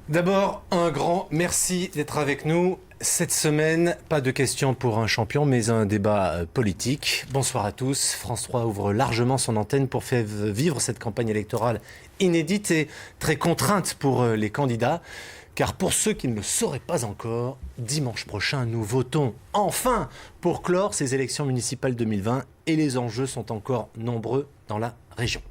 D'abord, un grand merci d'être avec nous. Cette semaine, pas de questions pour un champion, mais un débat politique. Bonsoir à tous. France 3 ouvre largement son antenne pour faire vivre cette campagne électorale inédite et très contrainte pour les candidats. Car pour ceux qui ne le sauraient pas encore, dimanche prochain, nous votons enfin pour clore ces élections municipales 2020 et les enjeux sont encore nombreux dans la région.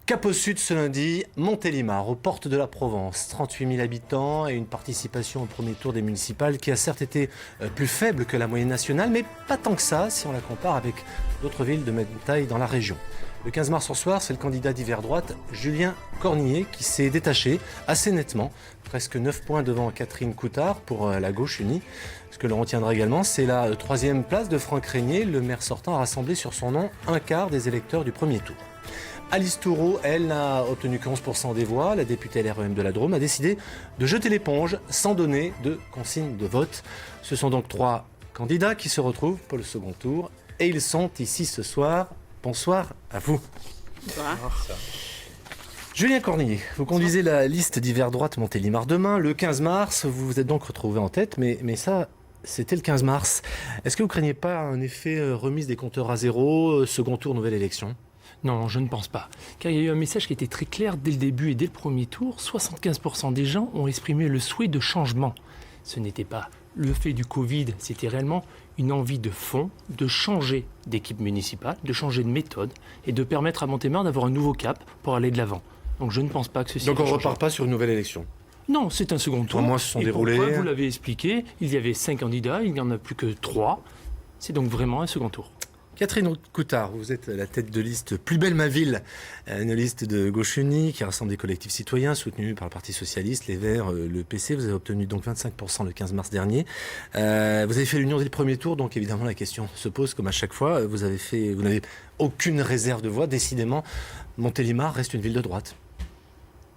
Cap au sud ce lundi, Montélimar, aux portes de la Provence. 38 000 habitants et une participation au premier tour des municipales qui a certes été plus faible que la moyenne nationale, mais pas tant que ça si on la compare avec d'autres villes de même taille dans la région. Le 15 mars au soir, c'est le candidat d'hiver droite, Julien Cornier, qui s'est détaché assez nettement, presque 9 points devant Catherine Coutard pour la gauche unie. Ce que l'on retiendra également, c'est la troisième place de Franck Régnier. Le maire sortant a rassemblé sur son nom un quart des électeurs du premier tour. Alice Toureau, elle, n'a obtenu que 11% des voix. La députée LREM de la Drôme a décidé de jeter l'éponge sans donner de consigne de vote. Ce sont donc 3 candidats qui se retrouvent pour le second tour. Et ils sont ici ce soir. Bonsoir à vous. Bonsoir. Julien Cornier, vous conduisez la liste d'hiver droite Montélimar demain. Le 15 mars, vous vous êtes donc retrouvé en tête, mais ça, c'était le 15 mars. Est-ce que vous ne craignez pas un effet remise des compteurs à zéro, second tour, nouvelle élection ? Non, je ne pense pas. Car il y a eu un message qui était très clair dès le début et dès le premier tour. 75% des gens ont exprimé le souhait de changement. Ce n'était pas le fait du Covid, c'était réellement une envie de fond, de changer d'équipe municipale, de changer de méthode et de permettre à Montélimar d'avoir un nouveau cap pour aller de l'avant. Donc je ne pense pas que ceci... Donc on ne repart pas sur une nouvelle élection ? Non, c'est un second tour. 3 mois se sont déroulés. Pourquoi, vous l'avez expliqué, il y avait 5 candidats, il n'y en a plus que 3. C'est donc vraiment un second tour. Catherine Coutard, vous êtes la tête de liste Plus belle ma ville, une liste de gauche unie qui rassemble des collectifs citoyens soutenus par le Parti Socialiste, les Verts, le PC. Vous avez obtenu donc 25% le 15 mars dernier. Vous avez fait l'union dès le premier tour, donc évidemment la question se pose comme à chaque fois. Vous n'avez aucune réserve de voix. Décidément, Montélimar reste une ville de droite.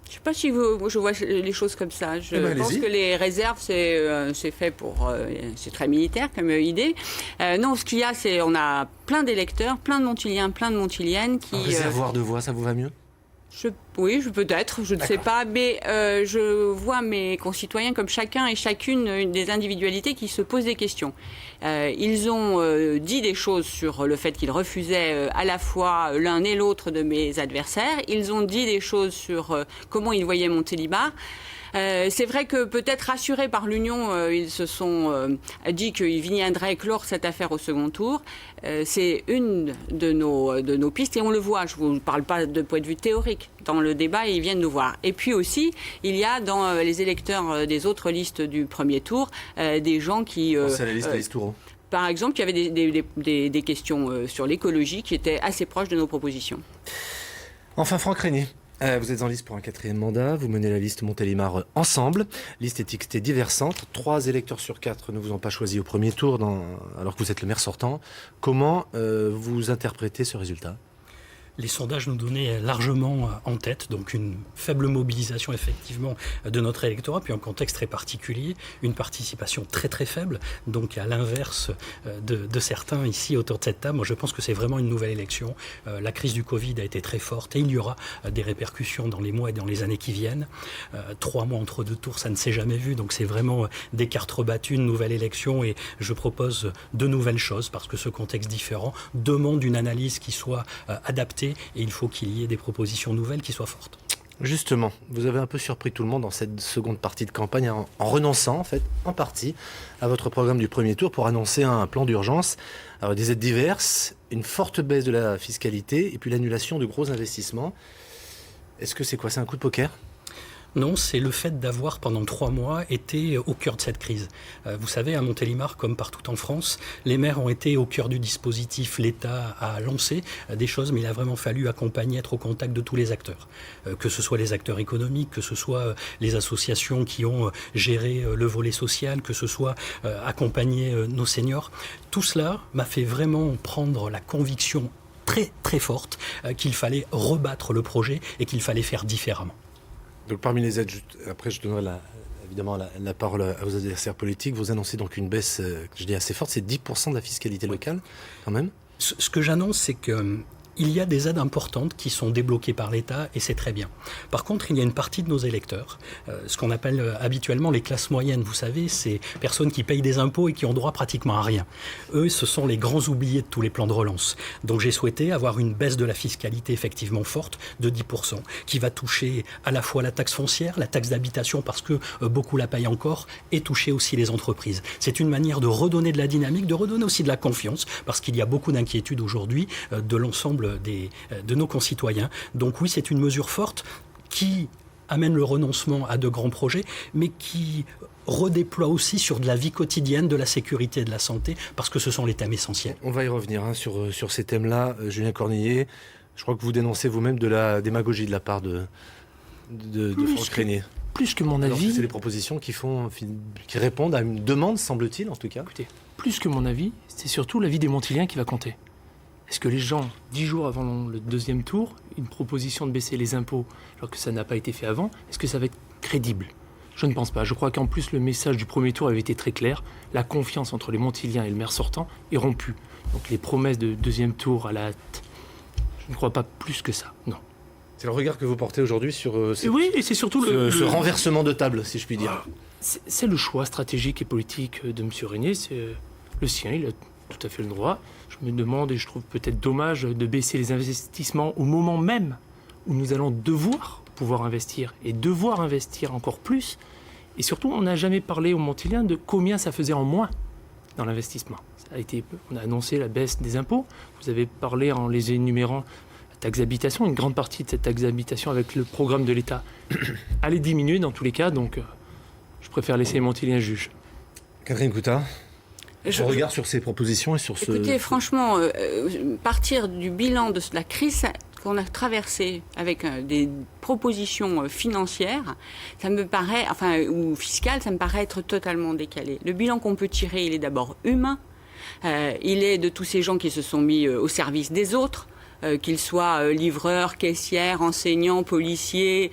Je ne sais pas si je vois les choses comme ça. Je pense que les réserves, c'est fait pour... c'est très militaire comme idée. Non, ce qu'il y a, c'est on a plein d'électeurs, plein de Montiliens, plein de Montiliennes qui... Un réservoir de voix, ça vous va mieux ? Oui, peut-être, je ne sais pas, mais je vois mes concitoyens comme chacun et chacune des individualités qui se posent des questions. Ils ont dit des choses sur le fait qu'ils refusaient à la fois l'un et l'autre de mes adversaires. Ils ont dit des choses sur comment ils voyaient Montélimar. C'est vrai que peut-être rassurés par l'Union, ils se sont dit qu'ils viendraient clore cette affaire au second tour. C'est une de nos pistes et on le voit. Je ne vous parle pas de point de vue théorique. Dans le débat, ils viennent nous voir. Et puis aussi, il y a dans les électeurs des autres listes du premier tour des gens qui... c'est la liste d'Alice Toureau. Par exemple, il y avait des questions sur l'écologie qui étaient assez proches de nos propositions. Enfin, Franck Régnier. Vous êtes en liste pour un 4e mandat, vous menez la liste Montélimar ensemble, liste étiquetée diversante, 3 électeurs sur 4 ne vous ont pas choisi au premier tour alors que vous êtes le maire sortant. Comment vous interprétez ce résultat ? Les sondages nous donnaient largement en tête, donc une faible mobilisation effectivement de notre électorat, puis un contexte très particulier, une participation très très faible, donc à l'inverse de certains ici autour de cette table. Moi je pense que c'est vraiment une nouvelle élection. La crise du Covid a été très forte et il y aura des répercussions dans les mois et dans les années qui viennent. 3 mois entre 2 tours, ça ne s'est jamais vu, donc c'est vraiment des cartes rebattues, une nouvelle élection et je propose de nouvelles choses parce que ce contexte différent demande une analyse qui soit adaptée. Et il faut qu'il y ait des propositions nouvelles qui soient fortes. Justement, vous avez un peu surpris tout le monde dans cette seconde partie de campagne en renonçant en fait en partie à votre programme du premier tour pour annoncer un plan d'urgence. Alors des aides diverses, une forte baisse de la fiscalité et puis l'annulation de gros investissements. Est-ce que c'est quoi ? C'est un coup de poker ? Non, c'est le fait d'avoir pendant 3 mois été au cœur de cette crise. Vous savez, à Montélimar, comme partout en France, les maires ont été au cœur du dispositif. L'État a lancé des choses, mais il a vraiment fallu accompagner, être au contact de tous les acteurs. Que ce soit les acteurs économiques, que ce soit les associations qui ont géré le volet social, que ce soit accompagner nos seniors. Tout cela m'a fait vraiment prendre la conviction très très forte qu'il fallait rebattre le projet et qu'il fallait faire différemment. Donc parmi les aides, après je donnerai évidemment la parole à vos adversaires politiques, vous annoncez donc une baisse, je dis assez forte, c'est 10% de la fiscalité locale quand même. Ce que j'annonce, c'est que il y a des aides importantes qui sont débloquées par l'État et c'est très bien. Par contre, il y a une partie de nos électeurs, ce qu'on appelle habituellement les classes moyennes, vous savez, ces personnes qui payent des impôts et qui ont droit pratiquement à rien. Eux, ce sont les grands oubliés de tous les plans de relance. Donc j'ai souhaité avoir une baisse de la fiscalité effectivement forte de 10%, qui va toucher à la fois la taxe foncière, la taxe d'habitation parce que beaucoup la payent encore, et toucher aussi les entreprises. C'est une manière de redonner de la dynamique, de redonner aussi de la confiance, parce qu'il y a beaucoup d'inquiétudes aujourd'hui de l'ensemble de nos concitoyens. Donc oui, c'est une mesure forte qui amène le renoncement à de grands projets, mais qui redéploie aussi sur de la vie quotidienne, de la sécurité et de la santé, parce que ce sont les thèmes essentiels. On va y revenir sur ces thèmes-là. Julien Cornillet, je crois que vous dénoncez vous-même de la démagogie de la part de Franck Régnier. Plus que mon Alors avis... c'est des propositions qui répondent à une demande, semble-t-il, en tout cas. Écoutez, plus que mon avis, c'est surtout l'avis des Montiliens qui va compter. Est-ce que les gens, 10 jours avant le deuxième tour, une proposition de baisser les impôts, alors que ça n'a pas été fait avant, est-ce que ça va être crédible ? Je ne pense pas. Je crois qu'en plus, le message du premier tour avait été très clair. La confiance entre les Montiliens et le maire sortant est rompue. Donc les promesses de deuxième tour à la hâte, je ne crois pas plus que ça, non. C'est le regard que vous portez aujourd'hui sur oui, et c'est surtout ce renversement de table, si je puis dire. C'est le choix stratégique et politique de M. Régnier, c'est le sien, il a tout à fait le droit. Je me demande, et je trouve peut-être dommage, de baisser les investissements au moment même où nous allons devoir pouvoir investir, et devoir investir encore plus. Et surtout, on n'a jamais parlé aux Montiliens de combien ça faisait en moins dans l'investissement. On a annoncé la baisse des impôts, vous avez parlé en les énumérant la taxe d'habitation, une grande partie de cette taxe d'habitation avec le programme de l'État allait diminuer dans tous les cas, donc je préfère laisser les Montiliens juges. Catherine Coutat, je regarde sur ces propositions et sur ce... Écoutez, franchement, partir du bilan de la crise qu'on a traversée avec des propositions financières, ça me paraît, ou fiscales, ça me paraît être totalement décalé. Le bilan qu'on peut tirer, il est d'abord humain. Il est de tous ces gens qui se sont mis au service des autres, qu'ils soient livreurs, caissières, enseignants, policiers,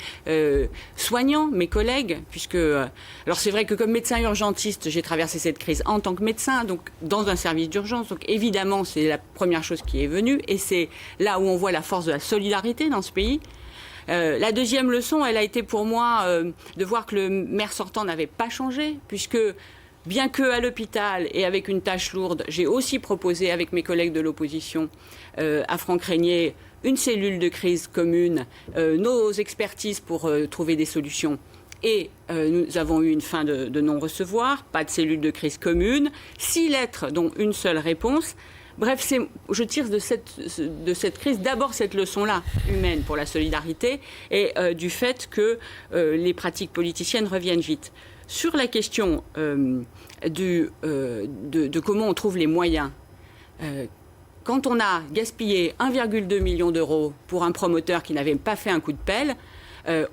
soignants, mes collègues, puisque... alors c'est vrai que comme médecin urgentiste, j'ai traversé cette crise en tant que médecin, donc dans un service d'urgence, donc évidemment c'est la première chose qui est venue, et c'est là où on voit la force de la solidarité dans ce pays. La deuxième leçon, elle a été pour moi de voir que le maire sortant n'avait pas changé, puisque... bien qu'à l'hôpital et avec une tâche lourde, j'ai aussi proposé avec mes collègues de l'opposition à Franck Régnier une cellule de crise commune, nos expertises pour trouver des solutions. Et nous avons eu une fin de non-recevoir, pas de cellule de crise commune, 6 lettres dont une seule réponse. Bref, je tire de cette crise d'abord cette leçon-là, humaine pour la solidarité, et du fait que les pratiques politiciennes reviennent vite. Sur la question de comment on trouve les moyens, quand on a gaspillé 1,2 million d'euros pour un promoteur qui n'avait pas fait un coup de pelle,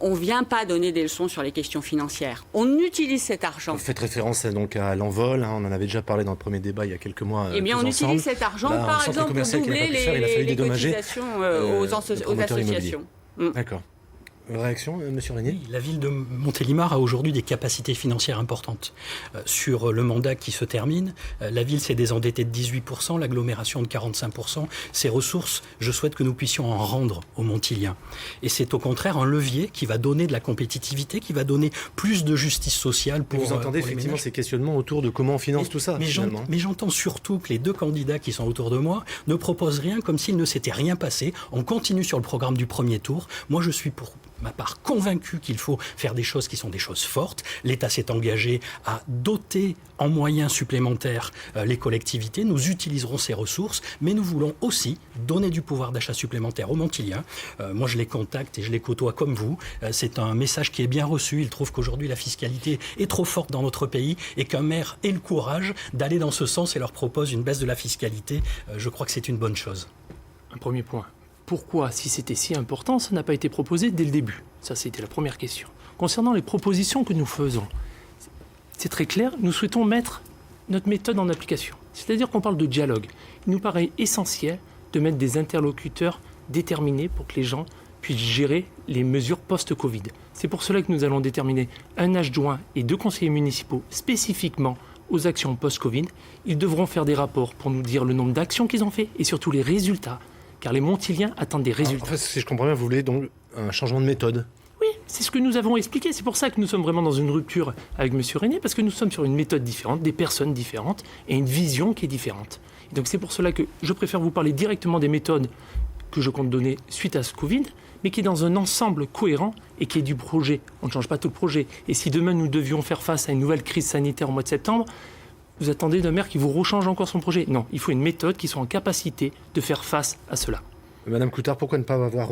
on ne vient pas donner des leçons sur les questions financières. On utilise cet argent. Vous faites référence donc à l'envol, on en avait déjà parlé dans le premier débat il y a quelques mois. Eh bien, on utilise cet argent, par exemple, pour doubler les cotisations aux associations. D'accord. Réaction, Monsieur Régnier ? Oui, la ville de Montélimar a aujourd'hui des capacités financières importantes. Sur le mandat qui se termine, la ville s'est désendettée de 18%, l'agglomération de 45%. Ces ressources, je souhaite que nous puissions en rendre aux Montiliens. Et c'est au contraire un levier qui va donner de la compétitivité, qui va donner plus de justice sociale pour... Vous entendez effectivement ces questionnements autour de comment on finance tout ça, finalement. Mais j'entends surtout que les deux candidats qui sont autour de moi ne proposent rien comme s'il ne s'était rien passé. On continue sur le programme du premier tour. Moi, je suis pour ma part convaincu qu'il faut faire des choses qui sont des choses fortes. L'État s'est engagé à doter en moyens supplémentaires les collectivités. Nous utiliserons ces ressources, mais nous voulons aussi donner du pouvoir d'achat supplémentaire aux Montiliens. Moi, je les contacte et je les côtoie comme vous. C'est un message qui est bien reçu. Ils trouvent qu'aujourd'hui, la fiscalité est trop forte dans notre pays et qu'un maire ait le courage d'aller dans ce sens et leur propose une baisse de la fiscalité. Je crois que c'est une bonne chose. Un premier point. Pourquoi, si c'était si important, ça n'a pas été proposé dès le début ? Ça, c'était la première question. Concernant les propositions que nous faisons, c'est très clair, nous souhaitons mettre notre méthode en application. C'est-à-dire qu'on parle de dialogue. Il nous paraît essentiel de mettre des interlocuteurs déterminés pour que les gens puissent gérer les mesures post-Covid. C'est pour cela que nous allons déterminer un adjoint et 2 conseillers municipaux spécifiquement aux actions post-Covid. Ils devront faire des rapports pour nous dire le nombre d'actions qu'ils ont fait et surtout les résultats car les Montiliens attendent des résultats. En fait, si je comprends bien, vous voulez donc un changement de méthode. Oui, c'est ce que nous avons expliqué. C'est pour ça que nous sommes vraiment dans une rupture avec M. Régnier, parce que nous sommes sur une méthode différente, des personnes différentes et une vision qui est différente. Et donc c'est pour cela que je préfère vous parler directement des méthodes que je compte donner suite à ce Covid, mais qui est dans un ensemble cohérent et qui est du projet. On ne change pas tout le projet. Et si demain nous devions faire face à une nouvelle crise sanitaire au mois de septembre, vous attendez d'un maire qui vous rechange encore son projet. Non, il faut une méthode qui soit en capacité de faire face à cela. Madame Coutard, pourquoi ne pas avoir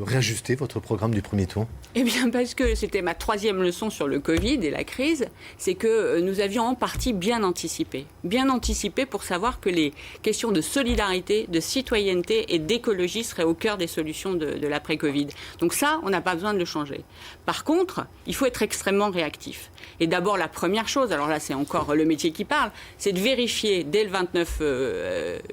réajusté votre programme du premier tour ? Eh bien, parce que c'était ma 3e leçon sur le Covid et la crise, c'est que nous avions en partie bien anticipé. Bien anticipé pour savoir que les questions de solidarité, de citoyenneté et d'écologie seraient au cœur des solutions de l'après-Covid. Donc ça, on n'a pas besoin de le changer. Par contre, il faut être extrêmement réactif. Et d'abord, la première chose, alors là, c'est encore le métier qui parle, c'est de vérifier dès le 29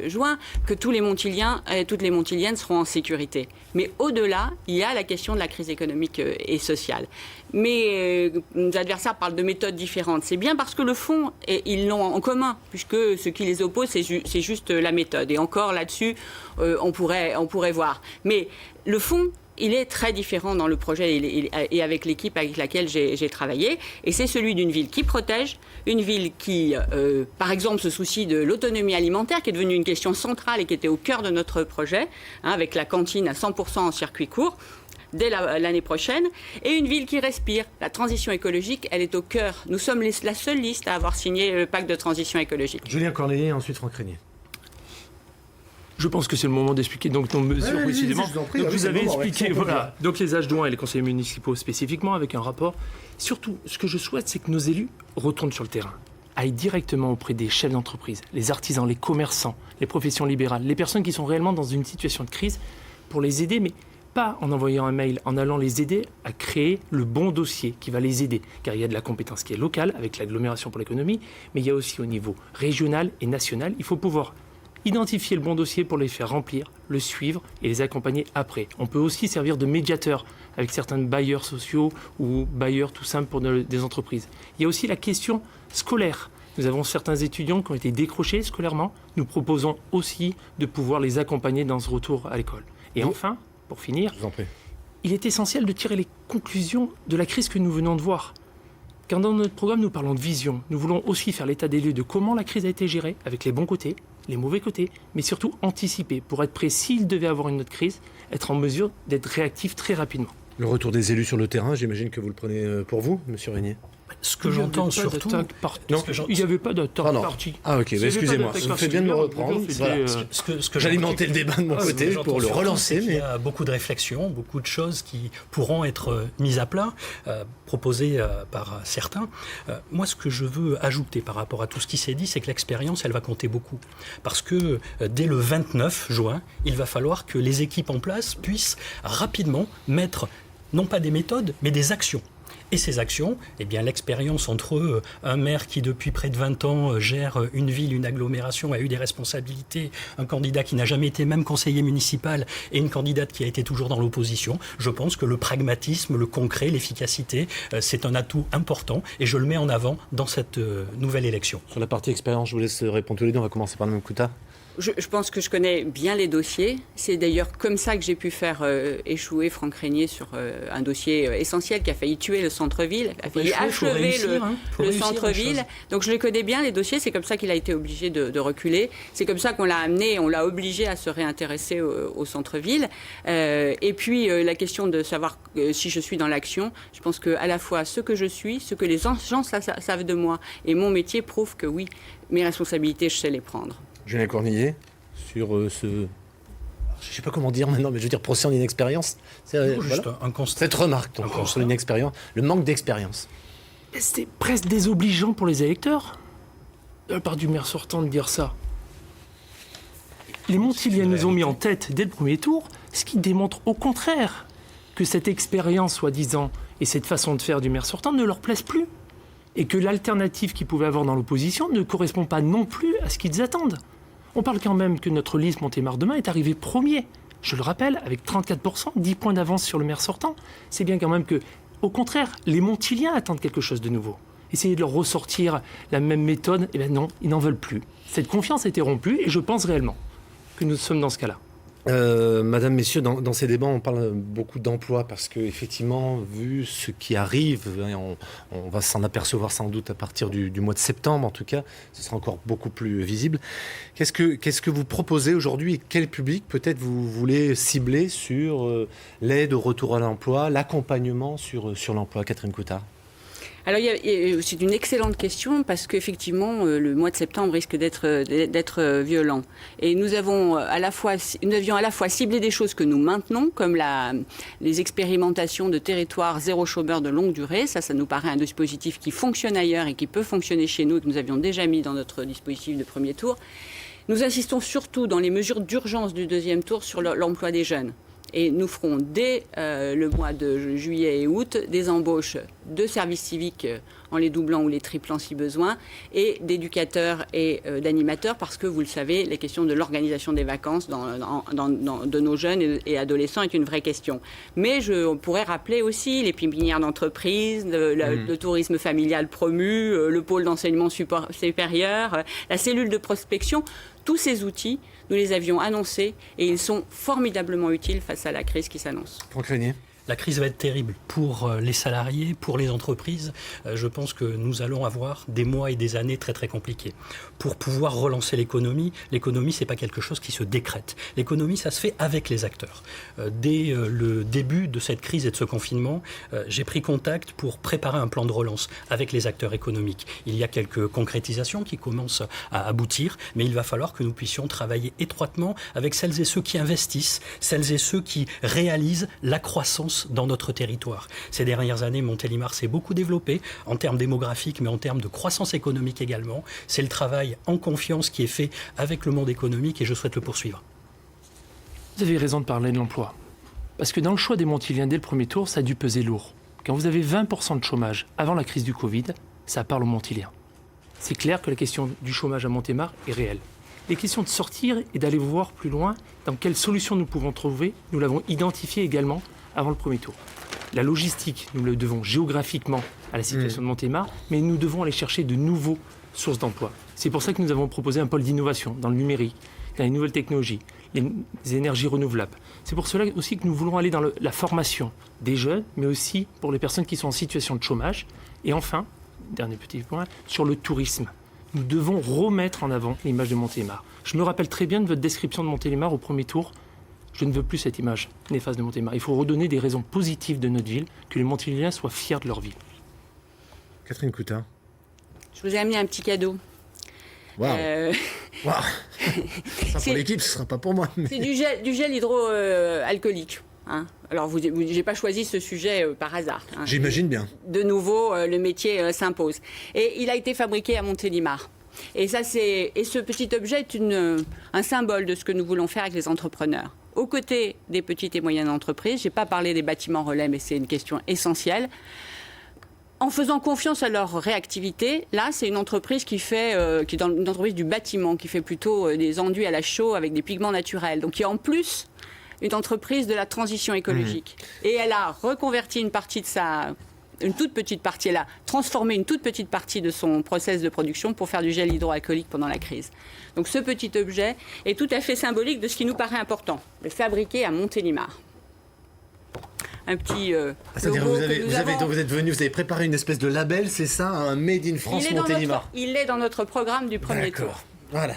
juin que tous les Montiliens et toutes les Montiliennes seront en sécurité. Mais au-delà, il y a la question de la crise économique et sociale. Mais nos adversaires parlent de méthodes différentes. C'est bien parce que le fond, ils l'ont en commun, puisque ce qui les oppose, c'est juste la méthode. Et encore là-dessus, on pourrait voir. Mais le fond, il est très différent dans le projet et avec l'équipe avec laquelle j'ai travaillé. Et c'est celui d'une ville qui protège, une ville qui, par exemple, se soucie de l'autonomie alimentaire, qui est devenue une question centrale et qui était au cœur de notre projet, avec la cantine à 100% en circuit court, dès l'année prochaine, et une ville qui respire. La transition écologique, elle est au cœur. Nous sommes la seule liste à avoir signé le pacte de transition écologique. Julien Corneiller et ensuite Franck Régnier. Je pense que c'est le moment d'expliquer donc nos mesures précisément. Donc vous avez expliqué, voilà. Donc les adjoints et les conseillers municipaux spécifiquement avec un rapport. Surtout, ce que je souhaite, c'est que nos élus retournent sur le terrain, aillent directement auprès des chefs d'entreprise, les artisans, les commerçants, les professions libérales, les personnes qui sont réellement dans une situation de crise, pour les aider, mais pas en envoyant un mail, en allant les aider à créer le bon dossier qui va les aider. Car il y a de la compétence qui est locale, avec l'agglomération pour l'économie, mais il y a aussi au niveau régional et national, il faut pouvoir identifier le bon dossier pour les faire remplir, le suivre et les accompagner après. On peut aussi servir de médiateur avec certains bailleurs sociaux ou bailleurs tout simples pour des entreprises. Il y a aussi la question scolaire. Nous avons certains étudiants qui ont été décrochés scolairement. Nous proposons aussi de pouvoir les accompagner dans ce retour à l'école. Et enfin, pour finir, il est essentiel de tirer les conclusions de la crise que nous venons de voir. Car dans notre programme, nous parlons de vision. Nous voulons aussi faire l'état des lieux de comment la crise a été gérée, avec les bons côtés, les mauvais côtés, mais surtout anticiper pour être prêt, s'il devait avoir une autre crise, être en mesure d'être réactif très rapidement. Le retour des élus sur le terrain, j'imagine que vous le prenez pour vous, Monsieur Régnier. Ce que j'entends surtout... Non, il n'y avait pas d'attaque parti. Ah ok, excusez-moi, vous faites bien de me reprendre. Voilà. Ce que j'alimentais le débat de mon côté pour le relancer. Mais il y a beaucoup de réflexions, beaucoup de choses qui pourront être mises à plat, proposées par certains. Moi, ce que je veux ajouter par rapport à tout ce qui s'est dit, c'est que l'expérience, elle va compter beaucoup. Parce que dès le 29 juin, il va falloir que les équipes en place puissent rapidement mettre, non pas des méthodes, mais des actions. Et ces actions, eh bien, l'expérience entre un maire qui, depuis près de 20 ans, gère une ville, une agglomération, a eu des responsabilités, un candidat qui n'a jamais été même conseiller municipal et une candidate qui a été toujours dans l'opposition, je pense que le pragmatisme, le concret, l'efficacité, c'est un atout important et je le mets en avant dans cette nouvelle élection. Sur la partie expérience, je vous laisse répondre tous les deux. On va commencer par Mme Coutard. Je pense que je connais bien les dossiers. C'est d'ailleurs comme ça que j'ai pu faire échouer Franck Régnier sur un dossier essentiel qui a failli tuer le centre-ville, a failli achever le centre-ville. Donc je les connais bien, les dossiers. C'est comme ça qu'il a été obligé de reculer. C'est comme ça qu'on l'a amené, on l'a obligé à se réintéresser au centre-ville. Et puis la question de savoir si je suis dans l'action, je pense qu'à la fois ce que je suis, ce que les gens savent de moi et mon métier prouvent que oui, mes responsabilités, je sais les prendre. Julien Corneiller, sur ce... Je ne sais pas comment dire maintenant, mais je veux dire procès en inexpérience. C'est juste un constat. Cette remarque, donc, sur l'inexpérience, le manque d'expérience. C'était presque désobligeant pour les électeurs, de la part du maire sortant, de dire ça. Les Montiliens nous ont mis en tête dès le premier tour, ce qui démontre au contraire que cette expérience, soi-disant, et cette façon de faire du maire sortant ne leur plaise plus. Et que l'alternative qu'ils pouvaient avoir dans l'opposition ne correspond pas non plus à ce qu'ils attendent. On parle quand même que notre liste Montélimar-Demain est arrivée premier. Je le rappelle, avec 34%, 10 points d'avance sur le maire sortant. C'est bien quand même que, au contraire, les Montiliens attendent quelque chose de nouveau. Essayer de leur ressortir la même méthode, eh bien non, ils n'en veulent plus. Cette confiance a été rompue et je pense réellement que nous sommes dans ce cas-là. Madame, messieurs, dans ces débats, on parle beaucoup d'emploi parce que, effectivement, vu ce qui arrive, on va s'en apercevoir sans doute à partir du mois de septembre, en tout cas, ce sera encore beaucoup plus visible. Qu'est-ce que vous proposez aujourd'hui et quel public peut-être vous voulez cibler sur l'aide au retour à l'emploi, l'accompagnement sur l'emploi, Catherine Coutard? Alors, c'est une excellente question parce qu'effectivement, le mois de septembre risque d'être violent. Et nous avions à la fois ciblé des choses que nous maintenons, comme les expérimentations de territoires zéro chômeur de longue durée. Ça nous paraît un dispositif qui fonctionne ailleurs et qui peut fonctionner chez nous, que nous avions déjà mis dans notre dispositif de premier tour. Nous insistons surtout dans les mesures d'urgence du deuxième tour sur l'emploi des jeunes. Et nous ferons dès le mois de juillet et août des embauches de services civiques en les doublant ou les triplant si besoin, et d'éducateurs et d'animateurs, parce que vous le savez, la question de l'organisation des vacances de nos jeunes et adolescents est une vraie question. Mais on pourrait rappeler aussi les pépinières d'entreprise, le tourisme familial promu, le pôle d'enseignement supérieur, la cellule de prospection. Tous ces outils, nous les avions annoncés et ils sont formidablement utiles face à la crise qui s'annonce. Franck Régnier. La crise va être terrible pour les salariés, pour les entreprises. Je pense que nous allons avoir des mois et des années très très compliqués. Pour pouvoir relancer l'économie, c'est pas quelque chose qui se décrète. L'économie, ça se fait avec les acteurs. Dès le début de cette crise et de ce confinement, j'ai pris contact pour préparer un plan de relance avec les acteurs économiques. Il y a quelques concrétisations qui commencent à aboutir, mais il va falloir que nous puissions travailler étroitement avec celles et ceux qui investissent, celles et ceux qui réalisent la croissance dans notre territoire. Ces dernières années, Montélimar s'est beaucoup développé en termes démographiques, mais en termes de croissance économique également. C'est le travail en confiance qui est fait avec le monde économique et je souhaite le poursuivre. Vous avez raison de parler de l'emploi. Parce que dans le choix des Montiliens, dès le premier tour, ça a dû peser lourd. Quand vous avez 20% de chômage avant la crise du Covid, ça parle aux Montiliens. C'est clair que la question du chômage à Montélimar est réelle. Les questions de sortir et d'aller voir plus loin dans quelles solutions nous pouvons trouver, nous l'avons identifié également avant le premier tour. La logistique, nous le devons géographiquement à la situation de Montélimar, mais nous devons aller chercher de nouveaux sources d'emploi. C'est pour ça que nous avons proposé un pôle d'innovation dans le numérique, dans les nouvelles technologies, les énergies renouvelables. C'est pour cela aussi que nous voulons aller dans la formation des jeunes, mais aussi pour les personnes qui sont en situation de chômage. Et enfin, dernier petit point, sur le tourisme. Nous devons remettre en avant l'image de Montélimar. Je me rappelle très bien de votre description de Montélimar au premier tour. Je ne veux plus cette image néfaste de Montélimar. Il faut redonner des raisons positives de notre ville, que les Montiliens soient fiers de leur ville. Catherine Coutard. Je vous ai amené un petit cadeau. Waouh. Ça sera pour l'équipe, ce ne sera pas pour moi. Mais... C'est du gel hydroalcoolique. Hein. Alors, je n'ai pas choisi ce sujet par hasard. Hein. J'imagine bien. De nouveau, le métier s'impose. Et il a été fabriqué à Montélimar. Et ce petit objet est un symbole de ce que nous voulons faire avec les entrepreneurs. Aux côtés des petites et moyennes entreprises, je n'ai pas parlé des bâtiments relais, mais c'est une question essentielle. En faisant confiance à leur réactivité, là, c'est une entreprise qui est dans une entreprise du bâtiment, qui fait plutôt des enduits à la chaux avec des pigments naturels. Donc, qui est en plus une entreprise de la transition écologique. Et elle a reconverti une toute petite partie, elle a transformé une toute petite partie de son process de production pour faire du gel hydroalcoolique pendant la crise. Donc ce petit objet est tout à fait symbolique de ce qui nous paraît important, le fabriquer à Montélimar. Un petit c'est-à-dire logo vous êtes venu, vous avez préparé une espèce de label, c'est ça, un Made in France Montélimar. Il est dans notre programme du premier tour. D'accord, voilà.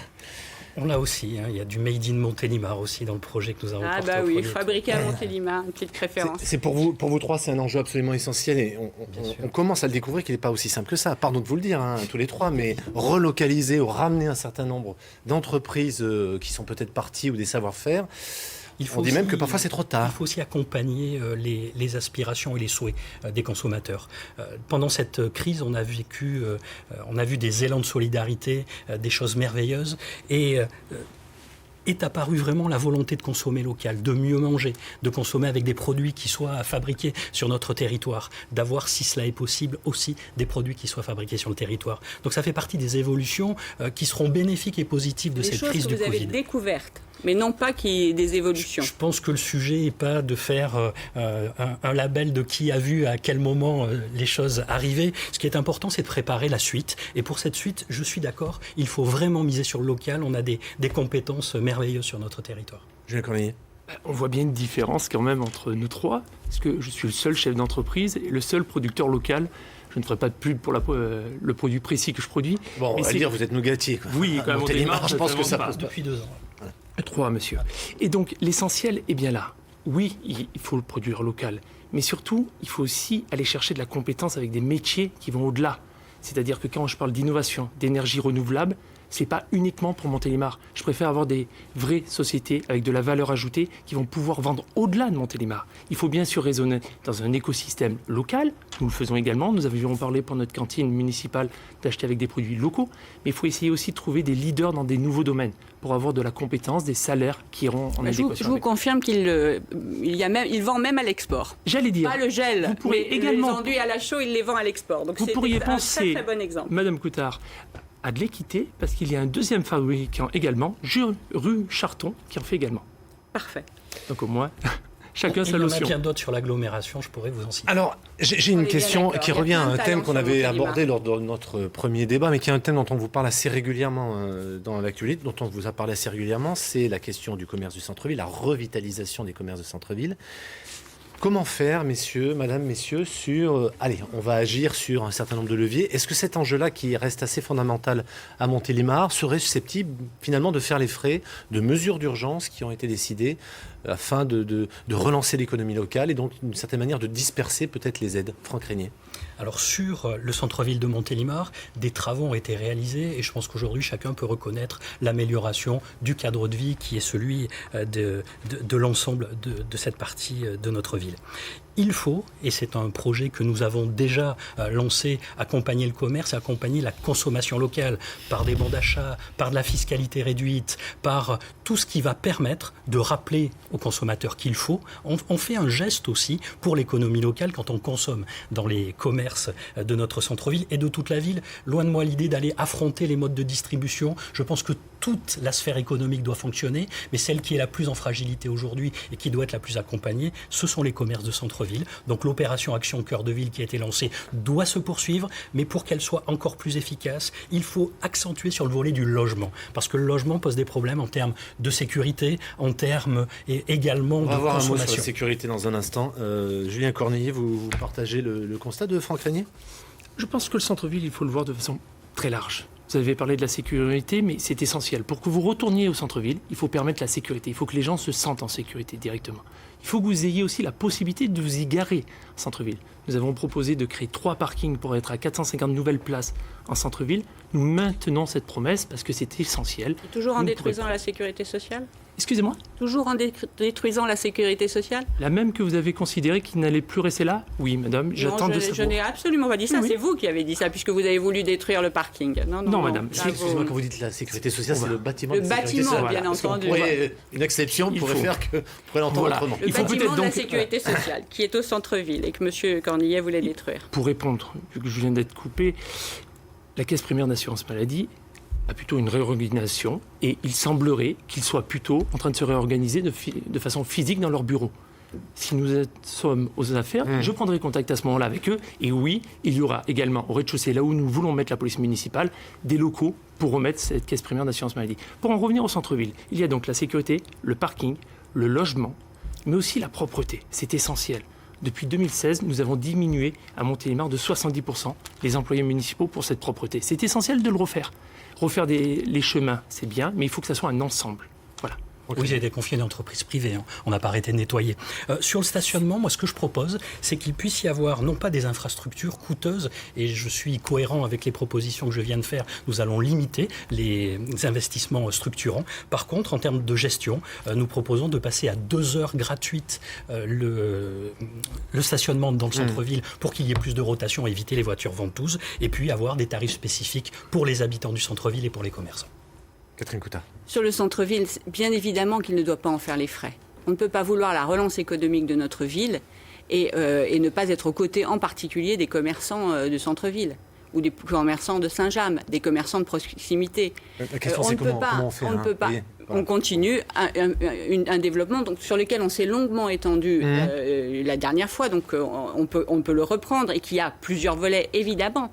On l'a aussi, il y a du Made in Montélimar aussi dans le projet que nous avons porté. Ah bah oui, fabriqué à Montélimar, une petite préférence. C'est pour vous trois, c'est un enjeu absolument essentiel et on commence à le découvrir qu'il n'est pas aussi simple que ça. Pardon de vous le dire, tous les trois, mais relocaliser ou ramener un certain nombre d'entreprises qui sont peut-être parties ou des savoir-faire. On dit même que parfois c'est trop tard. Il faut aussi accompagner les aspirations et les souhaits des consommateurs. Pendant cette crise, on a vu des élans de solidarité, des choses merveilleuses et est apparue vraiment la volonté de consommer local, de mieux manger, de consommer avec des produits qui soient fabriqués sur notre territoire, d'avoir, si cela est possible, aussi des produits qui soient fabriqués sur le territoire. Donc ça fait partie des évolutions qui seront bénéfiques et positives de cette crise du Covid. Des choses que vous avez découvertes, mais non pas des évolutions. Je pense que le sujet n'est pas de faire un label de qui a vu à quel moment les choses arriver. Ce qui est important, c'est de préparer la suite. Et pour cette suite, je suis d'accord, il faut vraiment miser sur le local. On a des compétences merveilleuses sur notre territoire. Julien Corneille. On voit bien une différence quand même entre nous trois, parce que je suis le seul chef d'entreprise et le seul producteur local. Je ne ferai pas de pub pour le produit précis que je produis. Bon, on va dire, vous êtes nougatier, quoi. Oui, quand même. Montélimar, je pense que ça passe depuis 2 ans. Voilà. 3, monsieur. Et donc, l'essentiel est bien là. Oui, il faut le produire local. Mais surtout, il faut aussi aller chercher de la compétence avec des métiers qui vont au-delà. C'est-à-dire que quand je parle d'innovation, d'énergie renouvelable, c'est pas uniquement pour Montélimar. Je préfère avoir des vraies sociétés avec de la valeur ajoutée qui vont pouvoir vendre au-delà de Montélimar. Il faut bien sûr raisonner dans un écosystème local. Nous le faisons également. Nous avions parlé pour notre cantine municipale d'acheter avec des produits locaux. Mais il faut essayer aussi de trouver des leaders dans des nouveaux domaines pour avoir de la compétence, des salaires qui iront en adéquation. Je vous confirme qu'il vend même à l'export. J'allais dire. Pas le gel, mais également, les enduits à la chaux, il les vend à l'export. Donc vous pourriez penser, un très bon exemple. Madame Coutard, à de l'équité, parce qu'il y a un deuxième fabricant également, rue Charton, qui en fait également. Parfait. Donc au moins, chacun sa lotion. Il y en a lotion. bien d'autres sur l'agglomération, je pourrais vous en citer. Alors, j'ai une question qui revient à un thème qu'on avait abordé lors de notre premier débat, mais qui est un thème dont on vous parle assez régulièrement dans l'actualité, dont on vous a parlé assez régulièrement, c'est la question du commerce du centre-ville, la revitalisation des commerces de centre-ville. Comment faire, madame, messieurs, allez, on va agir sur un certain nombre de leviers. Est-ce que cet enjeu-là, qui reste assez fondamental à Montélimar, serait susceptible finalement de faire les frais de mesures d'urgence qui ont été décidées afin de relancer l'économie locale et donc d'une certaine manière de disperser peut-être les aides? Franck Régnier. Alors sur le centre-ville de Montélimar, des travaux ont été réalisés et je pense qu'aujourd'hui chacun peut reconnaître l'amélioration du cadre de vie qui est celui de l'ensemble de cette partie de notre ville. Il faut, et c'est un projet que nous avons déjà lancé, accompagner le commerce, accompagner la consommation locale par des bons d'achat, par de la fiscalité réduite, par tout ce qui va permettre de rappeler aux consommateurs qu'il faut. On fait un geste aussi pour l'économie locale quand on consomme dans les commerces de notre centre-ville et de toute la ville. Loin de moi l'idée d'aller affronter les modes de distribution. Je pense que toute la sphère économique doit fonctionner, mais celle qui est la plus en fragilité aujourd'hui et qui doit être la plus accompagnée, ce sont les commerces de centre-ville. Donc l'opération Action Cœur de Ville qui a été lancée doit se poursuivre, mais pour qu'elle soit encore plus efficace, il faut accentuer sur le volet du logement, parce que le logement pose des problèmes en termes de sécurité, en termes et également de consommation. On va voir un mot sur la sécurité dans un instant. Julien Corneille, vous partagez le constat de Franck Régnier ? Je pense que le centre-ville, il faut le voir de façon très large. Vous avez parlé de la sécurité, mais c'est essentiel. Pour que vous retourniez au centre-ville, il faut permettre la sécurité. Il faut que les gens se sentent en sécurité directement. Il faut que vous ayez aussi la possibilité de vous y garer en centre-ville. Nous avons proposé de créer 3 parkings pour être à 450 nouvelles places en centre-ville. Nous maintenons cette promesse parce que c'est essentiel. Et toujours en détruisant la sécurité sociale ? Excusez-moi ? Toujours en détruisant la sécurité sociale ? La même que vous avez considérée qu'il n'allait plus rester là ? Oui, madame, j'attends de savoir. Je n'ai absolument pas dit ça, oui. C'est vous qui avez dit ça, puisque vous avez voulu détruire le parking. Non, madame. Excusez-moi, quand vous dites la sécurité sociale, c'est le bâtiment. Le bâtiment, bien entendu. Une exception pourrait faire que vous pourrez l'entendre autrement. Le bâtiment de la sécurité sociale, qui est au centre-ville et que M. Cornillet voulait détruire. Pour répondre, vu que je viens d'être coupé, la Caisse primaire d'assurance maladie a plutôt une réorganisation et il semblerait qu'ils soient plutôt en train de se réorganiser de façon physique dans leur bureau. Si nous sommes aux affaires, je prendrai contact à ce moment-là avec eux. Et oui, il y aura également au rez-de-chaussée, là où nous voulons mettre la police municipale, des locaux pour remettre cette caisse primaire d'assurance maladie. Pour en revenir au centre-ville, il y a donc la sécurité, le parking, le logement, mais aussi la propreté. C'est essentiel. Depuis 2016, nous avons diminué à Montélimar de 70% les employés municipaux pour cette propreté. C'est essentiel de le refaire. Refaire les chemins, c'est bien, mais il faut que ça soit un ensemble. Voilà. Oui, j'ai été confié à une entreprise privée, on n'a pas arrêté de nettoyer. Sur le stationnement, moi ce que je propose, c'est qu'il puisse y avoir non pas des infrastructures coûteuses, et je suis cohérent avec les propositions que je viens de faire, nous allons limiter les investissements structurants. Par contre, en termes de gestion, nous proposons de passer à 2 heures gratuites le stationnement dans le centre-ville pour qu'il y ait plus de rotation, éviter les voitures ventouses, et puis avoir des tarifs spécifiques pour les habitants du centre-ville et pour les commerçants. Catherine Coutard. Sur le centre-ville, bien évidemment qu'il ne doit pas en faire les frais. On ne peut pas vouloir la relance économique de notre ville et ne pas être aux côtés en particulier des commerçants de centre-ville ou des commerçants de Saint-James, des commerçants de proximité. La question c'est comment on fait. On ne peut pas. Oui, voilà. On continue un développement sur lequel on s'est longuement étendu la dernière fois, donc on peut le reprendre et qui a plusieurs volets évidemment.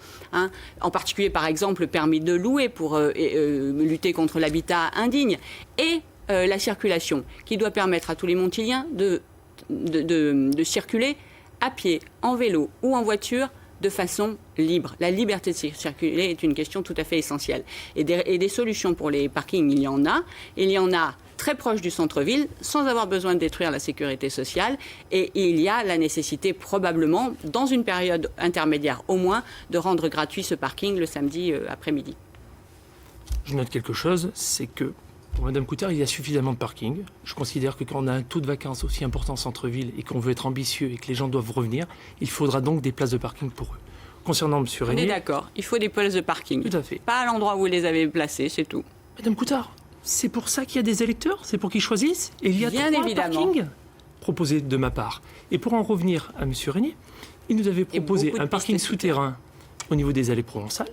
En particulier par exemple le permis de louer pour lutter contre l'habitat indigne et la circulation, qui doit permettre à tous les Montiliens de circuler à pied, en vélo ou en voiture de façon libre. La liberté de circuler est une question tout à fait essentielle. Et des solutions pour les parkings, il y en a. Il y en a très proche du centre-ville, sans avoir besoin de détruire la sécurité sociale. Et il y a la nécessité, probablement, dans une période intermédiaire au moins, de rendre gratuit ce parking le samedi après-midi. Je note quelque chose, c'est que pour Mme Coutard, il y a suffisamment de parking. Je considère que quand on a un taux de vacances aussi important en centre-ville et qu'on veut être ambitieux et que les gens doivent revenir, il faudra donc des places de parking pour eux. Concernant M. Régnier... On est d'accord, il faut des places de parking. Tout à fait. Pas à l'endroit où vous les avez placées, c'est tout. Mme Coutard, c'est pour ça qu'il y a des électeurs, c'est pour qu'ils choisissent. Et il y a Bien 3 évidemment. parkings proposés de ma part. Et pour en revenir à M. Régnier, il nous avait proposé un parking souterrain au niveau des allées provençales,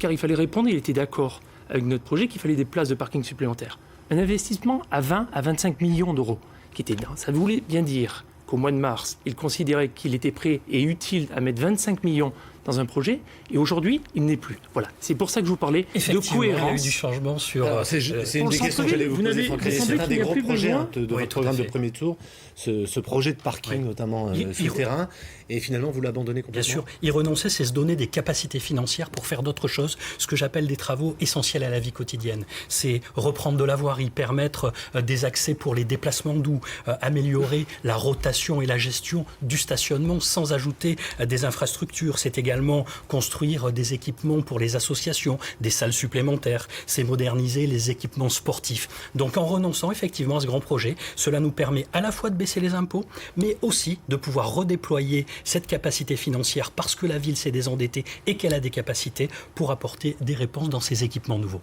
car il fallait répondre, il était d'accord avec notre projet qu'il fallait des places de parking supplémentaires. Un investissement à 20 à 25 millions d'euros qui était dedans. Ça voulait bien dire qu'au mois de mars, il considérait qu'il était prêt et utile à mettre 25 millions dans un projet, et aujourd'hui, il n'est plus. Voilà, c'est pour ça que je vous parlais de cohérence. Il y a eu du changement sur... C'est une des questions que j'allais vous poser, Franck Régnier. C'est un des gros projets de votre programme de premier tour, ce projet de parking, notamment souterrain, et finalement, vous l'abandonnez complètement. Bien sûr, y renoncer, c'est se donner des capacités financières pour faire d'autres choses, ce que j'appelle des travaux essentiels à la vie quotidienne. C'est reprendre de la voirie, permettre des accès pour les déplacements doux, améliorer la rotation et la gestion du stationnement sans ajouter des infrastructures. C'est également construire des équipements pour les associations, des salles supplémentaires. C'est moderniser les équipements sportifs. Donc en renonçant effectivement à ce grand projet, cela nous permet à la fois de baisser les impôts, mais aussi de pouvoir redéployer cette capacité financière parce que la ville s'est désendettée et qu'elle a des capacités pour apporter des réponses dans ces équipements nouveaux.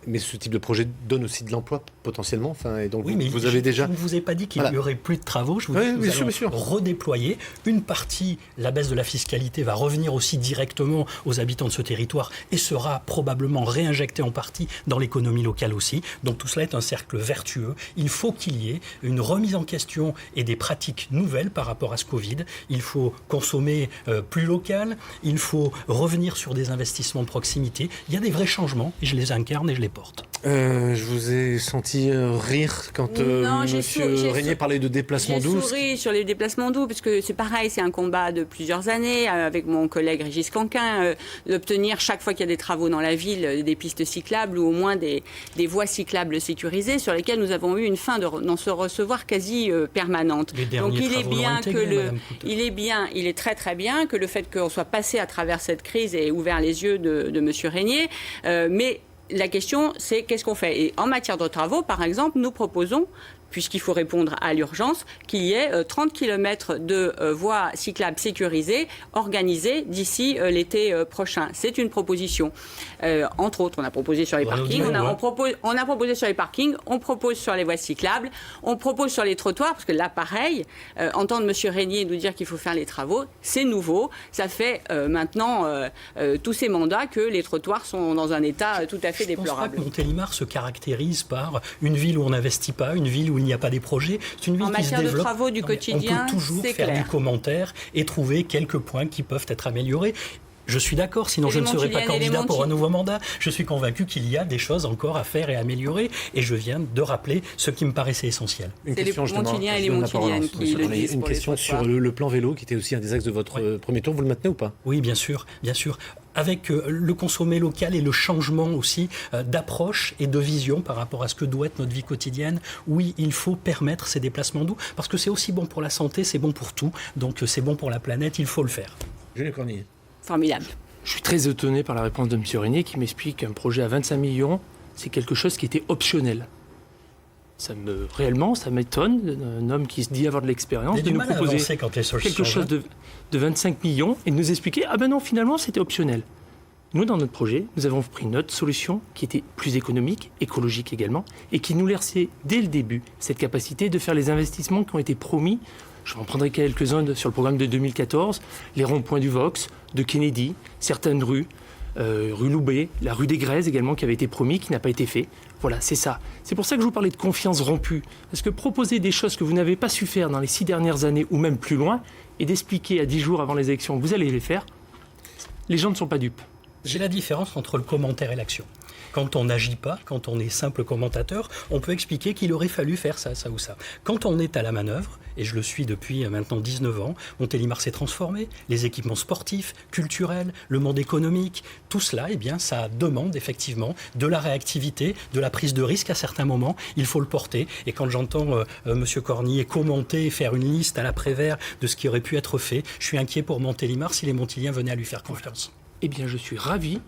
Mais ce type de projet donne aussi de l'emploi potentiellement. Enfin, et donc oui, mais vous avez déjà... Je ne vous ai pas dit qu'il n'y aurait plus de travaux. Je vous dis que nous allons redéployer. Une partie, la baisse de la fiscalité va revenir aussi directement aux habitants de ce territoire et sera probablement réinjectée en partie dans l'économie locale aussi. Donc tout cela est un cercle vertueux. Il faut qu'il y ait une remise en question et des pratiques nouvelles par rapport à ce Covid. Il faut consommer plus local. Il faut revenir sur des investissements de proximité. Il y a des vrais changements et je les incarne et je les porte. Je vous ai senti rire quand M. Régnier parlait de déplacements doux. J'ai souri sur les déplacements doux, parce que c'est pareil, c'est un combat de plusieurs années, avec mon collègue Régis Canquin, d'obtenir chaque fois qu'il y a des travaux dans la ville, des pistes cyclables ou au moins des voies cyclables sécurisées sur lesquelles nous avons eu une fin d'en se recevoir quasi permanente. Donc il est très très bien que le fait qu'on soit passé à travers cette crise ait ouvert les yeux de M. Régnier, mais la question, c'est qu'est-ce qu'on fait ? Et en matière de travaux, par exemple, nous proposons, puisqu'il faut répondre à l'urgence, qu'il y ait 30 km de voies cyclables sécurisées organisées d'ici l'été prochain. C'est une proposition. Entre autres, on a proposé sur les parkings, on a proposé sur les parkings, on propose sur les voies cyclables, on propose sur les trottoirs, parce que là, pareil, entendre M. Régnier nous dire qu'il faut faire les travaux, c'est nouveau. Ça fait maintenant tous ces mandats que les trottoirs sont dans un état tout à fait déplorable. Je pense pas que Montélimar se caractérise par une ville où on n'investit pas, une ville où il n'y a pas des projets. C'est une ville qui se développe. En matière de travaux du quotidien, c'est clair. On peut toujours faire du commentaire et trouver quelques points qui peuvent être améliorés. Je suis d'accord, sinon je ne serai pas candidat pour un nouveau mandat. Je suis convaincu qu'il y a des choses encore à faire et à améliorer. Et je viens de rappeler ce qui me paraissait essentiel. C'est les Montiliens et les Montiliennes qui le disent. Une question sur le plan vélo, qui était aussi un des axes de votre premier tour. Vous le maintenez ou pas ? Oui, bien sûr, bien sûr. Avec le consommer local et le changement aussi d'approche et de vision par rapport à ce que doit être notre vie quotidienne, oui, il faut permettre ces déplacements doux, parce que c'est aussi bon pour la santé, c'est bon pour tout, donc c'est bon pour la planète, il faut le faire. Julien Cornier. Formidable. Je suis très étonné par la réponse de M. Régnier qui m'explique qu'un projet à 25 millions, c'est quelque chose qui était optionnel. Réellement, ça m'étonne, un homme qui se dit avoir de l'expérience, de nous proposer quelque chose de 25 millions et de nous expliquer « Ah ben non, finalement, c'était optionnel ». Nous, dans notre projet, nous avons pris notre solution qui était plus économique, écologique également, et qui nous laissait, dès le début, cette capacité de faire les investissements qui ont été promis. Je en prendrai quelques-uns sur le programme de 2014, les ronds-points du Vox, de Kennedy, certaines rues, rue Loubet, la rue des Grèzes également, qui avait été promis, qui n'a pas été fait. Voilà, c'est ça. C'est pour ça que je vous parlais de confiance rompue. Parce que proposer des choses que vous n'avez pas su faire dans les 6 dernières années, ou même plus loin, et d'expliquer à 10 jours avant les élections que vous allez les faire, les gens ne sont pas dupes. J'ai la différence entre le commentaire et l'action. Quand on n'agit pas, quand on est simple commentateur, on peut expliquer qu'il aurait fallu faire ça, ça ou ça. Quand on est à la manœuvre, et je le suis depuis maintenant 19 ans, Montélimar s'est transformé, les équipements sportifs, culturels, le monde économique, tout cela, eh bien, ça demande effectivement de la réactivité, de la prise de risque à certains moments, il faut le porter. Et quand j'entends M. Cornier commenter, faire une liste à la Prévert de ce qui aurait pu être fait, je suis inquiet pour Montélimar si les Montiliens venaient à lui faire confiance. Eh bien, je suis ravi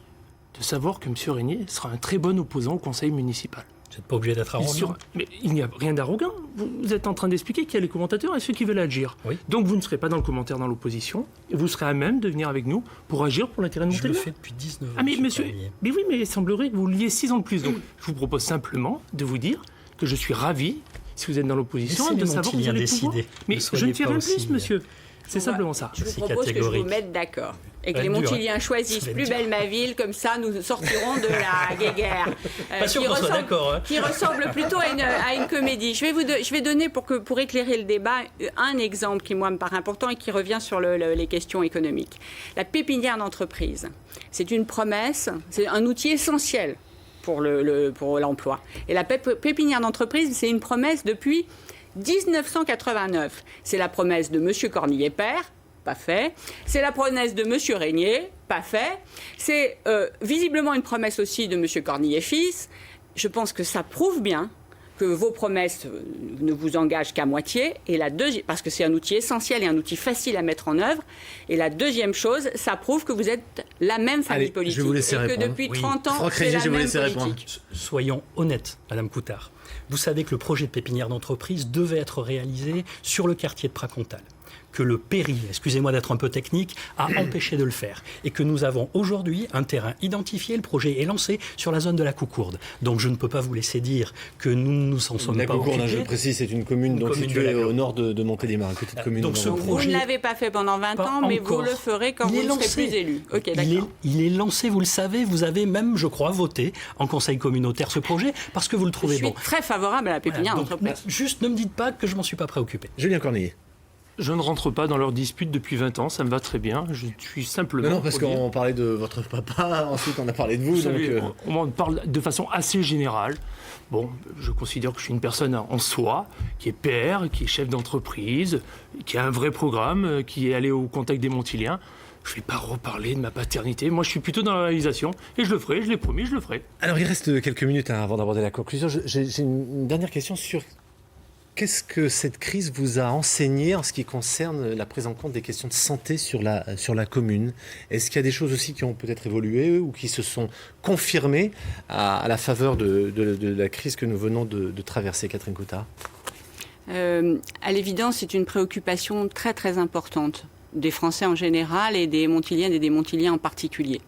de savoir que M. Régnier sera un très bon opposant au conseil municipal. Vous n'êtes pas obligé d'être arrogant. Mais il n'y a rien d'arrogant. Vous êtes en train d'expliquer qu'il y a les commentateurs et ceux qui veulent agir. Oui. Donc vous ne serez pas dans le commentaire dans l'opposition. Et vous serez à même de venir avec nous pour agir pour l'intérêt de Montélimar. Je le fais depuis 19 ans. Ah mais monsieur, Cornier. mais oui, mais il semblerait que vous liez 6 ans de plus. Donc je vous propose simplement de vous dire que je suis ravi, si vous êtes dans l'opposition, Laissez de les savoir que vous Montiliens allez pouvoir. décider. Mais Ne je soyez ne fais pas rien aussi, plus, monsieur. C'est simplement ça. Je vous C'est propose que je catégorique. vous mette d'accord. Et que Ça va les être dur, Montiliens choisissent Ça va être Plus dur. belle ma ville, comme ça nous sortirons de la guéguerre. Pas sûr qu'on soit d'accord. Hein. Qui ressemble plutôt à une comédie. Je vais donner, pour éclairer le débat, un exemple qui, moi, me paraît important et qui revient sur les questions économiques. La pépinière d'entreprise, c'est une promesse, c'est un outil essentiel pour l'emploi. Et la pépinière d'entreprise, c'est une promesse depuis 1989. C'est la promesse de M. Cornier-Père, pas fait. C'est la promesse de M. Régnier, pas fait. C'est visiblement une promesse aussi de M. Cornier-Fils. Je pense que ça prouve bien que vos promesses ne vous engagent qu'à moitié, et parce que c'est un outil essentiel et un outil facile à mettre en œuvre. Et la deuxième chose, ça prouve que vous êtes la même famille Allez, politique. je vais vous laisser et que répondre. depuis Oui. 30 ans, Franck c'est Régnier, la je vais vous même laisser répondre. politique. Soyons honnêtes, Madame Coutard. Vous savez que le projet de pépinière d'entreprise devait être réalisé sur le quartier de Pracontal. Que le péri, excusez-moi d'être un peu technique, a empêché de le faire. Et que nous avons aujourd'hui un terrain identifié, le projet est lancé sur la zone de la Coucourde. Donc je ne peux pas vous laisser dire que nous ne nous en sommes La pas Coucourde, occupés. je précise, c'est une commune donc commune de située la- au nord de Montélimar, une petite commune. Donc au ce nord. Vous projet- ne l'avez pas fait pendant 20 Pas ans, mais vous encore. le ferez quand Il vous est ne serez lancé. plus élu. Ok, Il d'accord. est lancé, vous le savez, vous avez même, je crois, voté en conseil communautaire ce projet parce que vous le Je trouvez suis bon. très favorable à la pépinière Voilà, donc, d'entreprise. juste ne me dites pas que je m'en suis pas préoccupé. Julien Cornier. Je ne rentre pas dans leur dispute depuis 20 ans, ça me va très bien. Je suis simplement... Non, parce pour dire- qu'on parlait de votre papa, ensuite on a parlé de vous. Vous donc, savez, on m'en parle de façon assez générale. Bon, je considère que je suis une personne en soi, qui est père, qui est chef d'entreprise, qui a un vrai programme, qui est allé au contact des Montiliens. Je ne vais pas reparler de ma paternité. Moi, je suis plutôt dans la réalisation. Et je le ferai, je l'ai promis, je le ferai. Alors il reste quelques minutes avant d'aborder la conclusion. J'ai une dernière question sur qu'est-ce que cette crise vous a enseigné en ce qui concerne la prise en compte des questions de santé sur la commune. Est-ce qu'il y a des choses aussi qui ont peut-être évolué ou qui se sont confirmées à la faveur de la crise que nous venons de traverser, Catherine Coutard? À l'évidence, c'est une préoccupation très très importante des Français en général et des Montiliennes et des Montiliens en particulier.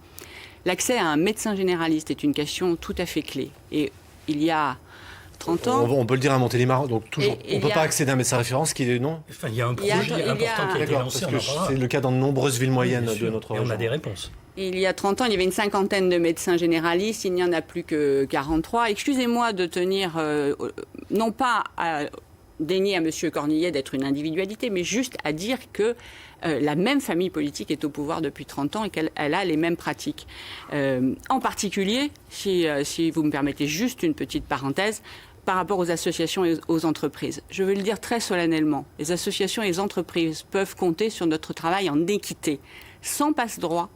L'accès à un médecin généraliste est une question tout à fait clé. Et il y a 30 ans... On peut le dire à Montélimar, donc toujours, Et on ne peut il y a- pas accéder à un médecin référence qui est non. Enfin, il y a un Il y a- projet il y a- important qui a été D'accord, lancé, parce on en que parlera. c'est le cas dans de nombreuses villes moyennes Bien sûr. de notre Et région. on a des réponses. Il y a 30 ans, il y avait une cinquantaine de médecins généralistes, il n'y en a plus que 43. Excusez-moi de tenir, non pas à dénier à M. Cornier d'être une individualité, mais juste à dire que la même famille politique est au pouvoir depuis 30 ans et qu'elle a les mêmes pratiques. En particulier, si vous me permettez juste une petite parenthèse, par rapport aux associations et aux entreprises. Je veux le dire très solennellement, les associations et les entreprises peuvent compter sur notre travail en équité, sans passe-droit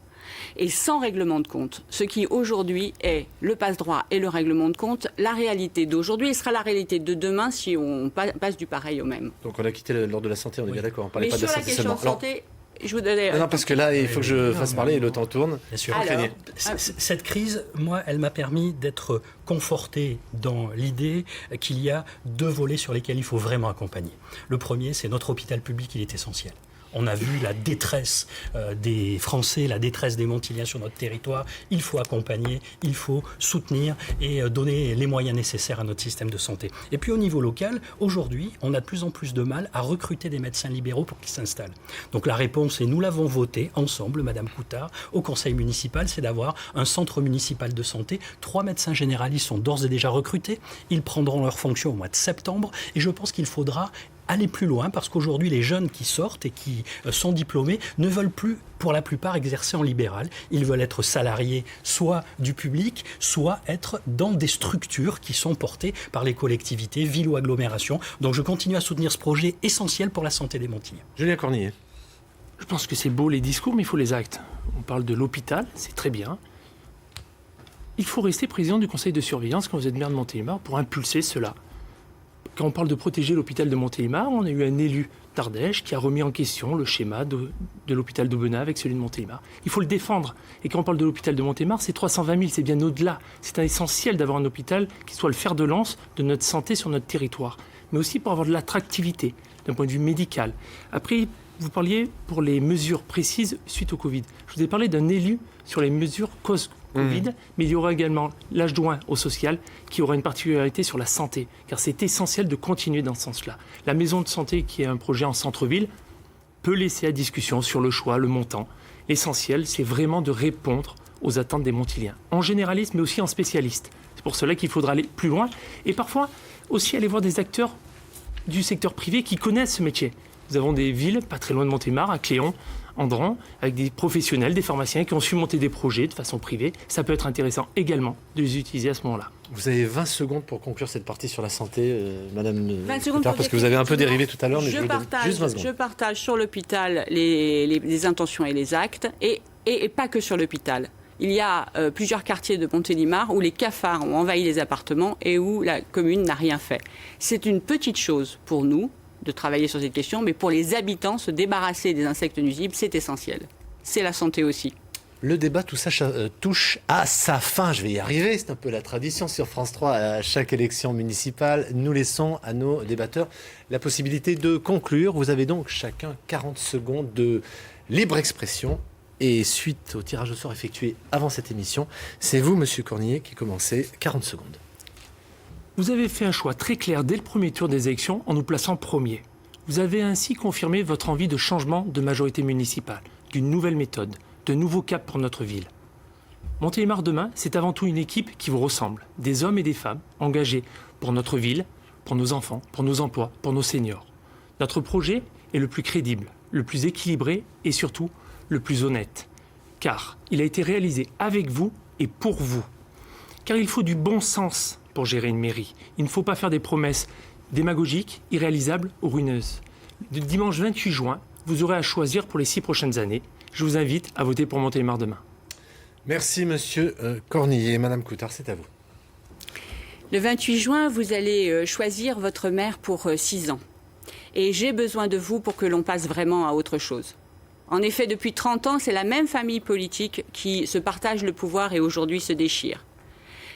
et sans règlement de compte. Ce qui aujourd'hui est le passe-droit et le règlement de compte, la réalité d'aujourd'hui, et sera la réalité de demain si on passe du pareil au même. Donc on a quitté l'ordre de la santé, on est bien d'accord. On parlait Mais pas de sur la la santé question de seulement. Alors, santé, je vous donnais... non, parce que là, il faut que je fasse parler et le temps tourne. Bien sûr. Alors, Régnier. Cette crise, moi, elle m'a permis d'être conforté dans l'idée qu'il y a deux volets sur lesquels il faut vraiment accompagner. Le premier, c'est notre hôpital public, il est essentiel. On a vu la détresse des Français, la détresse des Montiliens sur notre territoire. Il faut accompagner, il faut soutenir et donner les moyens nécessaires à notre système de santé. Et puis au niveau local, aujourd'hui, on a de plus en plus de mal à recruter des médecins libéraux pour qu'ils s'installent. Donc la réponse, et nous l'avons voté ensemble, Madame Coutard, au conseil municipal, c'est d'avoir un centre municipal de santé. 3 médecins généralistes sont d'ores et déjà recrutés. Ils prendront leur fonction au mois de septembre. Et je pense qu'il faudra aller plus loin, parce qu'aujourd'hui, les jeunes qui sortent et qui sont diplômés ne veulent plus, pour la plupart, exercer en libéral. Ils veulent être salariés soit du public, soit être dans des structures qui sont portées par les collectivités, villes ou agglomérations. Donc je continue à soutenir ce projet essentiel pour la santé des Montiliens. Julien Cornillet. Je pense que c'est beau les discours, mais il faut les actes. On parle de l'hôpital, c'est très bien. Il faut rester président du conseil de surveillance quand vous êtes maire de Montélimar pour impulser cela. Quand on parle de protéger l'hôpital de Montélimar, on a eu un élu d'Ardèche qui a remis en question le schéma de l'hôpital d'Aubenas avec celui de Montélimar. Il faut le défendre. Et quand on parle de l'hôpital de Montélimar, c'est 320 000, c'est bien au-delà. C'est essentiel d'avoir un hôpital qui soit le fer de lance de notre santé sur notre territoire, mais aussi pour avoir de l'attractivité d'un point de vue médical. Après, vous parliez pour les mesures précises suite au Covid. Je vous ai parlé d'un élu sur les mesures cause Covid, mais il y aura également l'âge joint au social qui aura une particularité sur la santé, car c'est essentiel de continuer dans ce sens-là. La maison de santé, qui est un projet en centre-ville, peut laisser à discussion sur le choix, le montant. L'essentiel, c'est vraiment de répondre aux attentes des Montiliens, en généraliste, mais aussi en spécialiste. C'est pour cela qu'il faudra aller plus loin, et parfois aussi aller voir des acteurs du secteur privé qui connaissent ce métier. Nous avons des villes, pas très loin de Montélimar, à Cléon, Andran, avec des professionnels, des pharmaciens qui ont su monter des projets de façon privée. Ça peut être intéressant également de les utiliser à ce moment-là. Vous avez 20 secondes pour conclure cette partie sur la santé, Madame 20 secondes parce que vous avez un peu dérivé tout à l'heure, mais je vous donne juste 20 secondes. Je partage sur l'hôpital les intentions et les actes, et pas que sur l'hôpital. Il y a plusieurs quartiers de Montélimar où les cafards ont envahi les appartements et où la commune n'a rien fait. C'est une petite chose pour nous de travailler sur cette question, mais pour les habitants, se débarrasser des insectes nuisibles, c'est essentiel. C'est la santé aussi. Le débat, tout ça touche à sa fin. Je vais y arriver, c'est un peu la tradition sur France 3. À chaque élection municipale, nous laissons à nos débatteurs la possibilité de conclure. Vous avez donc chacun 40 secondes de libre expression. Et suite au tirage au sort effectué avant cette émission, c'est vous, Monsieur Cornillet, qui commencez 40 secondes. Vous avez fait un choix très clair dès le premier tour des élections en nous plaçant premier. Vous avez ainsi confirmé votre envie de changement de majorité municipale, d'une nouvelle méthode, de nouveaux caps pour notre ville. Montélimar demain, c'est avant tout une équipe qui vous ressemble, des hommes et des femmes engagés pour notre ville, pour nos enfants, pour nos emplois, pour nos seniors. Notre projet est le plus crédible, le plus équilibré et surtout le plus honnête. Car il a été réalisé avec vous et pour vous. Car il faut du bon sens pour gérer une mairie. Il ne faut pas faire des promesses démagogiques, irréalisables ou ruineuses. Le dimanche 28 juin, vous aurez à choisir pour les 6 prochaines années. Je vous invite à voter pour Montélimar demain. Merci Monsieur Cornillet. Madame Coutard, c'est à vous. Le 28 juin, vous allez choisir votre maire pour 6 ans. Et j'ai besoin de vous pour que l'on passe vraiment à autre chose. En effet, depuis 30 ans, c'est la même famille politique qui se partage le pouvoir et aujourd'hui se déchire.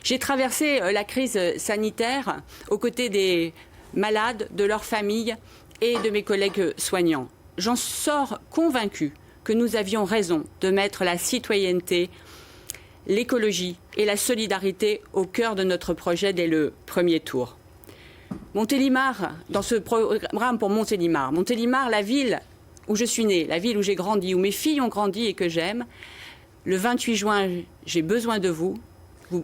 J'ai traversé la crise sanitaire aux côtés des malades, de leurs familles et de mes collègues soignants. J'en sors convaincue que nous avions raison de mettre la citoyenneté, l'écologie et la solidarité au cœur de notre projet dès le premier tour. Montélimar, dans ce programme pour Montélimar, la ville où je suis née, la ville où j'ai grandi, où mes filles ont grandi et que j'aime, le 28 juin, j'ai besoin de vous.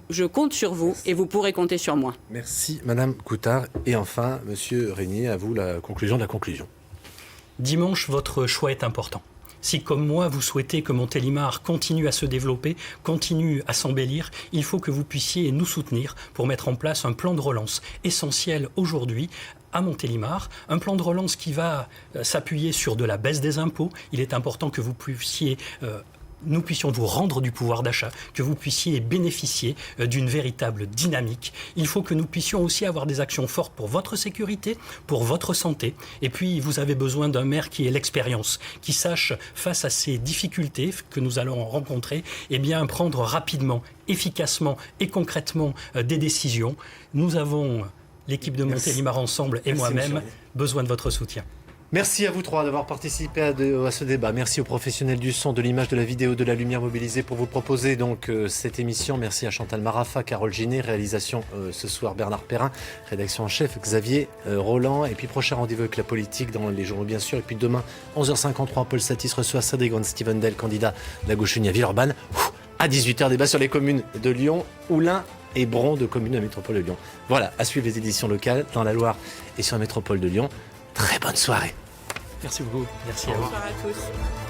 Je compte sur vous et vous pourrez compter sur moi. Merci Madame Coutard. Et enfin, Monsieur Régnier, à vous la conclusion de la conclusion. Dimanche, votre choix est important. Si, comme moi, vous souhaitez que Montélimar continue à se développer, continue à s'embellir, il faut que vous puissiez nous soutenir pour mettre en place un plan de relance essentiel aujourd'hui à Montélimar, un plan de relance qui va s'appuyer sur de la baisse des impôts. Il est important que vous puissiez nous puissions vous rendre du pouvoir d'achat, que vous puissiez bénéficier d'une véritable dynamique. Il faut que nous puissions aussi avoir des actions fortes pour votre sécurité, pour votre santé. Et puis, vous avez besoin d'un maire qui ait l'expérience, qui sache, face à ces difficultés que nous allons rencontrer, eh bien, prendre rapidement, efficacement et concrètement des décisions. Nous avons, l'équipe de Montélimar Ensemble et moi-même, besoin de votre soutien. Merci à vous trois d'avoir participé à ce débat. Merci aux professionnels du son, de l'image, de la vidéo, de la lumière mobilisés pour vous proposer donc cette émission. Merci à Chantal Marafa, Carole Ginet, réalisation ce soir Bernard Perrin, rédaction en chef Xavier Roland. Et puis prochain rendez-vous avec la politique dans les journaux bien sûr. Et puis demain 11h53, Paul Satis reçoit Cédric Van Stevendel, candidat de la gauche unie à Villeurbanne. À 18h, débat sur les communes de Lyon, Oulin et Bron, de communes de la métropole de Lyon. Voilà, à suivre les éditions locales dans la Loire et sur la métropole de Lyon. Très bonne soirée. Merci beaucoup. Merci à vous. Bonsoir à tous.